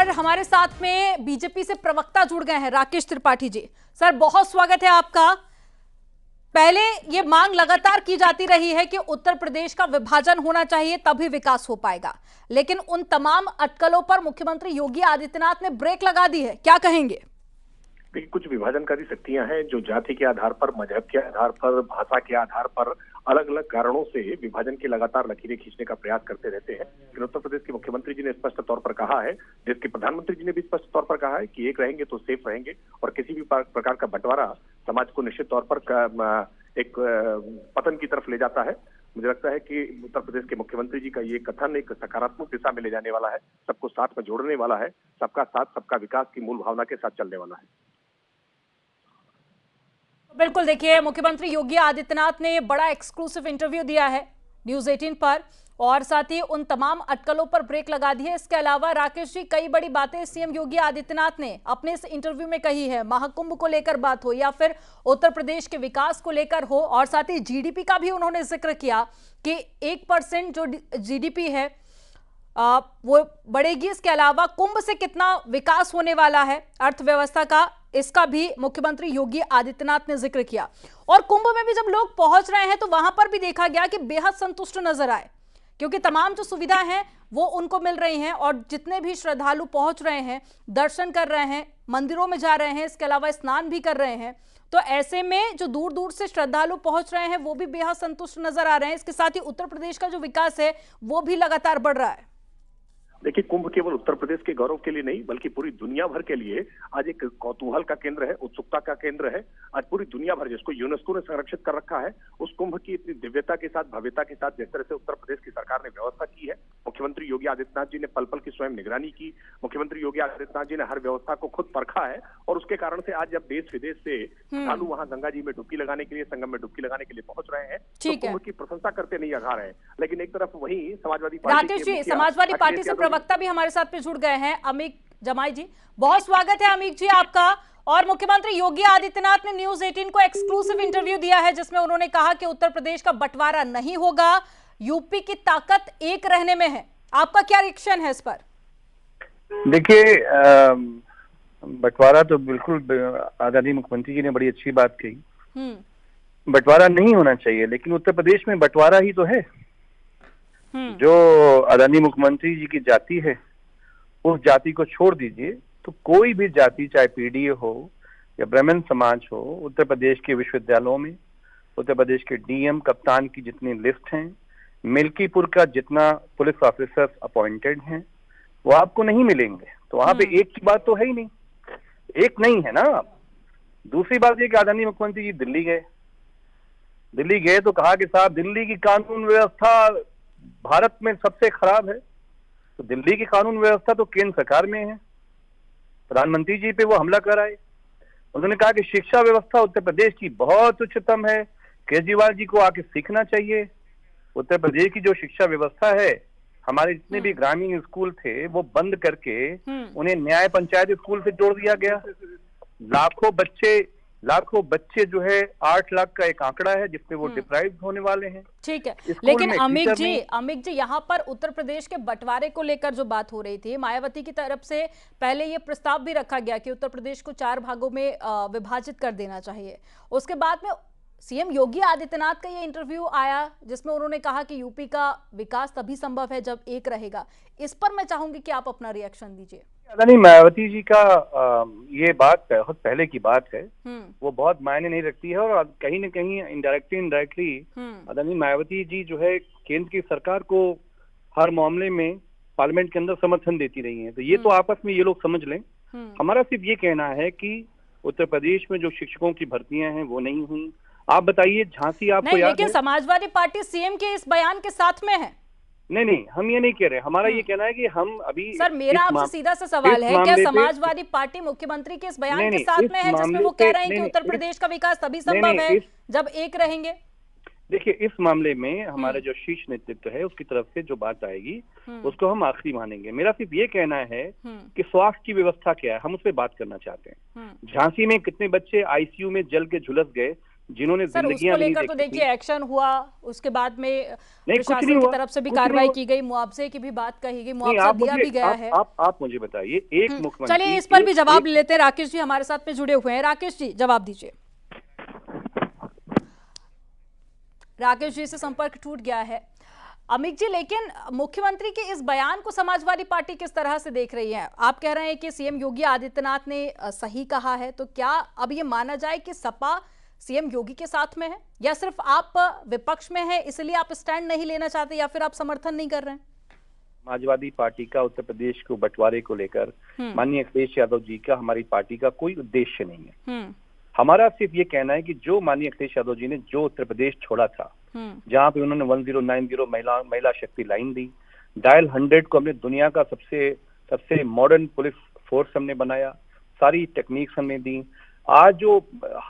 और हमारे साथ में बीजेपी से प्रवक्ता जुड़ गए हैं राकेश त्रिपाठी जी। सर बहुत स्वागत है आपका। पहले ये मांग लगातार की जाती रही है कि उत्तर प्रदेश का विभाजन होना चाहिए तभी विकास हो पाएगा, लेकिन उन तमाम अटकलों पर मुख्यमंत्री योगी आदित्यनाथ ने ब्रेक लगा दी है, क्या कहेंगे? देखिए, कुछ विभाजनकारी शक्तियां हैं जो जाति के आधार पर, मजहब के आधार पर, भाषा के आधार पर अलग अलग कारणों से विभाजन की लगातार लकीरें खींचने का प्रयास करते रहते हैं। लेकिन उत्तर प्रदेश के मुख्यमंत्री जी ने स्पष्ट तौर पर कहा है, देश के प्रधानमंत्री जी ने भी स्पष्ट तौर पर कहा है कि एक रहेंगे तो सेफ रहेंगे और किसी भी प्रकार का बंटवारा समाज को निश्चित तौर पर एक पतन की तरफ ले जाता है। मुझे लगता है कि उत्तर प्रदेश के मुख्यमंत्री जी का ये कथन एक सकारात्मक दिशा में ले जाने वाला है, सबको साथ में जोड़ने वाला है, सबका साथ सबका विकास की मूल भावना के साथ चलने वाला है। बिल्कुल, देखिए मुख्यमंत्री योगी आदित्यनाथ ने बड़ा एक्सक्लूसिव इंटरव्यू दिया है न्यूज़ 18 पर और साथ ही उन तमाम अटकलों पर ब्रेक लगा दी है। इसके अलावा राकेश जी, कई बड़ी बातें सीएम योगी आदित्यनाथ ने अपने इस इंटरव्यू में कही है। महाकुंभ को लेकर बात हो या फिर उत्तर प्रदेश के विकास को लेकर हो, और साथ ही जीडीपी का भी उन्होंने जिक्र किया कि 1% जो जीडीपी है वो बढ़ेगी। इसके अलावा कुंभ से कितना विकास होने वाला है अर्थव्यवस्था का, इसका भी मुख्यमंत्री योगी आदित्यनाथ ने जिक्र किया। और कुंभ में भी जब लोग पहुंच रहे हैं तो वहां पर भी देखा गया कि बेहद संतुष्ट नजर आए, क्योंकि तमाम जो सुविधा हैं वो उनको मिल रही हैं और जितने भी श्रद्धालु पहुंच रहे हैं, दर्शन कर रहे हैं, मंदिरों में जा रहे हैं, इसके अलावा स्नान भी कर रहे हैं, तो ऐसे में जो दूर दूर से श्रद्धालु पहुंच रहे हैं वो भी बेहद संतुष्ट नजर आ रहे हैं। इसके साथ ही उत्तर प्रदेश का जो विकास है वो भी लगातार बढ़ रहा है। देखिए, कुंभ केवल उत्तर प्रदेश के गौरव के लिए नहीं बल्कि पूरी दुनिया भर के लिए आज एक कौतूहल का केंद्र है, उत्सुकता का केंद्र है। आज पूरी दुनिया भर, जिसको यूनेस्को ने संरक्षित कर रखा है, उस कुंभ की इतनी दिव्यता के साथ, भव्यता के साथ जिस तरह से उत्तर प्रदेश की सरकार ने व्यवस्था की है, मुख्यमंत्री योगी आदित्यनाथ जी ने पल पल की स्वयं निगरानी की। मुख्यमंत्री योगी आदित्यनाथ जी ने हर व्यवस्था को खुद परखा है और उसके कारण से आज जब देश विदेश से श्रद्धालु वहां गंगा जी में डुबकी लगाने के लिए, संगम में डुबकी लगाने के लिए पहुंच रहे हैं, तो कुंभ की प्रशंसा करते नहीं आ रहे हैं। लेकिन एक तरफ वही समाजवादी पार्टी, राकेश जी, समाजवादी पार्टी से प्रवक्ता भी हमारे साथ जुड़ गए हैं, अमिक जमाई जी। बहुत स्वागत है अमिक जी आपका। और मुख्यमंत्री योगी आदित्यनाथ ने न्यूज़ 18 को एक्सक्लूसिव इंटरव्यू दिया है जिसमें उन्होंने कहा कि उत्तर प्रदेश का बंटवारा नहीं होगा, यूपी की ताकत एक रहने में है। आपका क्या रिएक्शन है इस पर? देखिए, बंटवारा तो बिल्कुल आदरणीय मुख्यमंत्री जी ने बड़ी अच्छी बात कही। बंटवारा नहीं होना चाहिए, लेकिन उत्तर प्रदेश में बंटवारा ही तो है। जो आदरणीय मुख्यमंत्री जी की जाति है उस जाति को छोड़ दीजिए तो कोई भी जाति, चाहे पीडीए हो या ब्राह्मण समाज हो, उत्तर प्रदेश के विश्वविद्यालयों में उत्तर प्रदेश के डीएम कप्तान की जितनी लिस्ट हैं, मिल्कीपुर का जितना पुलिस ऑफिसर्स अपॉइंटेड हैं, वो आपको नहीं मिलेंगे। तो वहां पे एक की बात तो है ही नहीं, एक नहीं है ना। दूसरी बात ये कि आदरणीय मुख्यमंत्री जी दिल्ली गए तो कहा कि साहब दिल्ली की कानून व्यवस्था भारत में सबसे खराब है। तो दिल्ली की कानून व्यवस्था तो केंद्र सरकार में है, प्रधानमंत्री जी पे वो हमला कर आए। उन्होंने कहा कि शिक्षा व्यवस्था उत्तर प्रदेश की बहुत उच्चतम है, केजरीवाल जी को आके सीखना चाहिए। उत्तर प्रदेश की जो शिक्षा व्यवस्था है, हमारे जितने भी ग्रामीण स्कूल थे वो बंद करके उन्हें न्याय पंचायत स्कूल से जोड़ दिया गया। लाखों बच्चे जो है 8 लाख का एक आंकड़ा है जिसमें वो डिप्राइव होने वाले हैं। ठीक है, लेकिन अमिक जी यहाँ पर उत्तर प्रदेश के बंटवारे को लेकर जो बात हो रही थी, मायावती की तरफ से पहले ये प्रस्ताव भी रखा गया कि उत्तर प्रदेश को 4 भागों में विभाजित कर देना चाहिए। उसके बाद में सीएम योगी आदित्यनाथ का ये इंटरव्यू आया जिसमें उन्होंने कहा कि यूपी का विकास तभी संभव है जब एक रहेगा। इस पर मैं चाहूंगी कि आप अपना रिएक्शन दीजिए। आदरणीय मायावती जी का ये बात बहुत पहले की बात है, वो बहुत मायने नहीं रखती है और कहीं न कहीं इनडायरेक्टली आदरणीय मायावती जी जो है केंद्र की सरकार को हर मामले में पार्लियामेंट के अंदर समर्थन देती रही है। तो ये तो आपस में ये लोग समझ लें। हमारा सिर्फ ये कहना है कि उत्तर प्रदेश में जो शिक्षकों की भर्तियां हैं वो नहीं हुई। आप बताइए, झांसी आपको याद है? लेकिन समाजवादी पार्टी सीएम के इस बयान के साथ में है। नहीं, हम ये नहीं कह रहे। हमारा ये कहना है कि हम अभी सर, मेरा आपसे सीधा सा सवाल है, क्या समाजवादी पार्टी मुख्यमंत्री के इस बयान के साथ में है जिसमें वो कह रहे हैं कि उत्तर प्रदेश का विकास तभी संभव है जब एक रहेंगे? देखिए, इस मामले में हमारा जो शीर्ष नेतृत्व है उसकी तरफ से जो बात आएगी उसको हम आखिरी मानेंगे। मेरा सिर्फ ये कहना है कि स्वास्थ्य की व्यवस्था क्या है, हम उस पर बात करना चाहते हैं। झांसी में कितने बच्चे आईसीयू में जल के झुलस गए जिन्होंने सर उसको जिंदगियां नहीं लेकर तो देखी देखिए एक्शन हुआ, उसके बाद में नहीं, कुछ नहीं प्रशासन की हुआ, तरफ से भी कुछ नहीं कार्रवाई हुआ। की गई, मुआवजे की भी बात कही गई, नहीं, मुआवजा आप दिया मुझे भी गया है। आप मुझे बताइए, एक मुख्यमंत्री, चलिए इस पर भी जवाब एक, ले लेते हैं। राकेश जी हमारे साथ में जुड़े हुए हैं। राकेश जी जवाब दीजिए। राकेश जी से संपर्क टूट गया है। अमित जी, लेकिन मुख्यमंत्री के इस बयान को समाजवादी पार्टी किस तरह से देख रही है? आप कह रहे हैं कि सीएम योगी आदित्यनाथ ने सही कहा है, तो क्या अब ये माना जाए कि सपा सीएम योगी के साथ में है, या सिर्फ आप विपक्ष में हैं इसलिए आप स्टैंड नहीं लेना चाहते, या फिर आप समर्थन नहीं कर रहे हैं? समाजवादी पार्टी का उत्तर प्रदेश को बंटवारे को लेकर माननीय अखिलेश यादव जी का, हमारी पार्टी का कोई उद्देश्य नहीं है। हमारा सिर्फ ये कहना है कि जो माननीय अखिलेश यादव जी ने जो उत्तर प्रदेश छोड़ा था, जहां पे उन्होंने 1090 महिला शक्ति लाइन दी, डायल 100 को हमने दुनिया का सबसे मॉडर्न पुलिस फोर्स हमने बनाया, सारी टेक्निक्स हमने दी, आज जो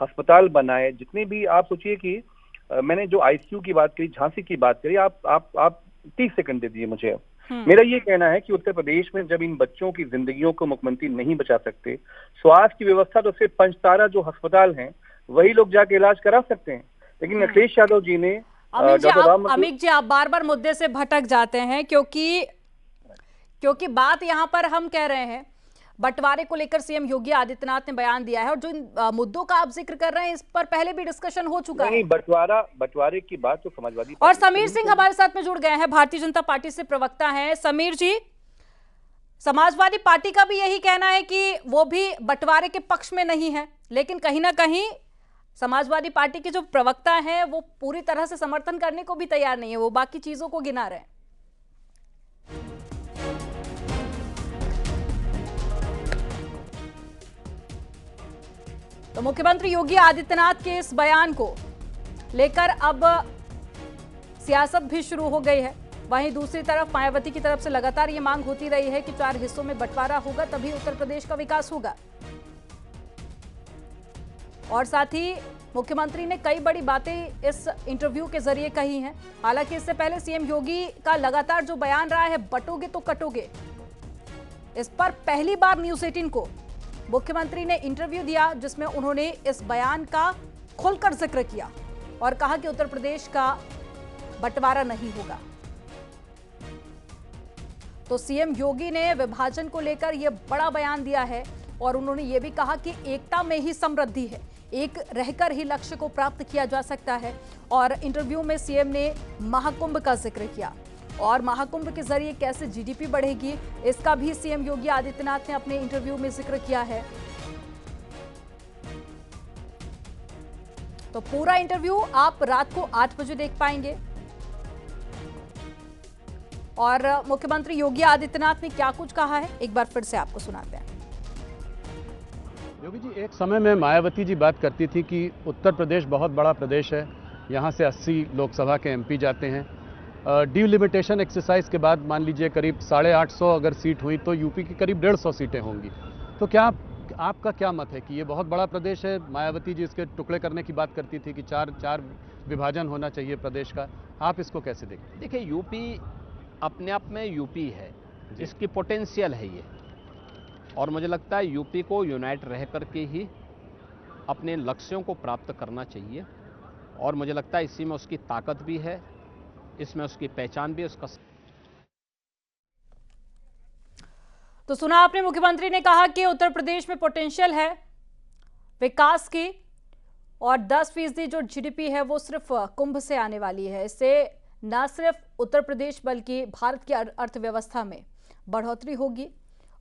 अस्पताल बनाए, जितने भी, आप सोचिए कि मैंने जो आईसीयू की बात करी, झांसी की बात करी, आप 30 सेकंड दे दिए मुझे। मेरा ये कहना है कि उत्तर प्रदेश में जब इन बच्चों की जिंदगियों को मुख्यमंत्री नहीं बचा सकते, स्वास्थ्य की व्यवस्था तो सिर्फ पंचतारा जो अस्पताल हैं वही लोग जाके इलाज करा सकते हैं, लेकिन अखिलेश यादव जी ने अमित जी आप बार बार मुद्दे से भटक जाते हैं, क्योंकि बात यहां पर हम कह रहे हैं बंटवारे को लेकर सीएम योगी आदित्यनाथ ने बयान दिया है, और जो इन मुद्दों का आप जिक्र कर रहे हैं इस पर पहले भी डिस्कशन हो चुका है। बंटवारे की बात तो समाजवादी। और समीर सिंह हमारे साथ में जुड़ गए हैं, भारतीय जनता पार्टी से प्रवक्ता हैं। समीर जी, समाजवादी पार्टी का भी यही कहना है कि वो भी बंटवारे के पक्ष में नहीं है, लेकिन कहीं ना कहीं समाजवादी पार्टी के जो प्रवक्ता हैं वो पूरी तरह से समर्थन करने को भी तैयार नहीं है, वो बाकी चीजों को गिना रहे हैं। तो मुख्यमंत्री योगी आदित्यनाथ के इस बयान को लेकर अब सियासत भी शुरू हो गई है। वहीं दूसरी तरफ मायावती की तरफ से लगातार ये मांग होती रही है कि 4 हिस्सों में बंटवारा होगा तभी उत्तर प्रदेश का विकास होगा। और साथ ही मुख्यमंत्री ने कई बड़ी बातें इस इंटरव्यू के जरिए कही हैं। हालांकि इससे पहले सीएम योगी का लगातार जो बयान रहा है, बटोगे तो कटोगे, इस पर पहली बार न्यूज़ 18 को मुख्यमंत्री ने इंटरव्यू दिया, जिसमें उन्होंने इस बयान का खुलकर जिक्र किया और कहा कि उत्तर प्रदेश का बंटवारा नहीं होगा। तो सीएम योगी ने विभाजन को लेकर यह बड़ा बयान दिया है, और उन्होंने ये भी कहा कि एकता में ही समृद्धि है, एक रहकर ही लक्ष्य को प्राप्त किया जा सकता है। और इंटरव्यू में सीएम ने महाकुंभ का जिक्र किया, और महाकुंभ के जरिए कैसे जीडीपी बढ़ेगी इसका भी सीएम योगी आदित्यनाथ ने अपने इंटरव्यू में जिक्र किया है। तो पूरा इंटरव्यू आप रात को 8 बजे देख पाएंगे। और मुख्यमंत्री योगी आदित्यनाथ ने क्या कुछ कहा है, एक बार फिर से आपको सुनाते हैं। योगी जी, एक समय में मायावती जी बात करती थी कि उत्तर प्रदेश बहुत बड़ा प्रदेश है, यहाँ से 80 लोकसभा के एमपी जाते हैं। डिलिमिटेशन एक्सरसाइज के बाद मान लीजिए करीब 850 अगर सीट हुई तो यूपी की करीब 150 सीटें होंगी। तो क्या आपका क्या मत है कि ये बहुत बड़ा प्रदेश है? मायावती जी इसके टुकड़े करने की बात करती थी कि चार विभाजन होना चाहिए प्रदेश का, आप इसको कैसे देखते हैं? देखिए, यूपी अपने आप में यूपी है, इसकी पोटेंशियल है ये, और मुझे लगता है यूपी को यूनाइट रह करके ही अपने लक्ष्यों को प्राप्त करना चाहिए, और मुझे लगता है इसी में उसकी ताकत भी है, इसमें उसकी पहचान भी है, उसका। तो सुना आपने, मुख्यमंत्री ने कहा कि उत्तर प्रदेश में पोटेंशियल है विकास की, और 10% जो जीडीपी है वो सिर्फ कुंभ से आने वाली है। इससे न सिर्फ उत्तर प्रदेश बल्कि भारत की अर्थव्यवस्था में बढ़ोतरी होगी,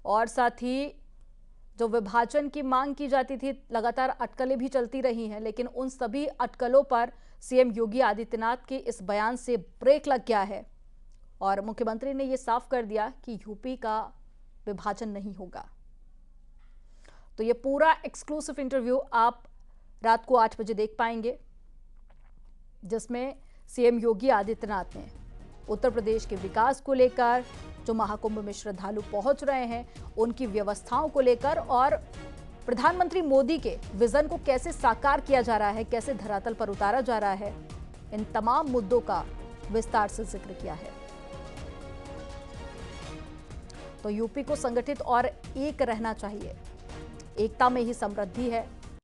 और साथ ही जो विभाजन की मांग की जाती थी, लगातार अटकलें भी चलती रही हैं, लेकिन उन सभी अटकलों पर सीएम योगी आदित्यनाथ के इस बयान से ब्रेक लग गया है, और मुख्यमंत्री ने यह साफ कर दिया कि यूपी का विभाजन नहीं होगा। तो ये पूरा एक्सक्लूसिव इंटरव्यू आप रात को 8 बजे देख पाएंगे, जिसमें सीएम योगी आदित्यनाथ ने उत्तर प्रदेश के विकास को लेकर, जो महाकुंभ में श्रद्धालु पहुंच रहे हैं उनकी व्यवस्थाओं को लेकर, और प्रधानमंत्री मोदी के विजन को कैसे साकार किया जा रहा है, कैसे धरातल पर उतारा जा रहा है, इन तमाम मुद्दों का विस्तार से जिक्र किया है। तो यूपी को संगठित और एक रहना चाहिए, एकता में ही समृद्धि है,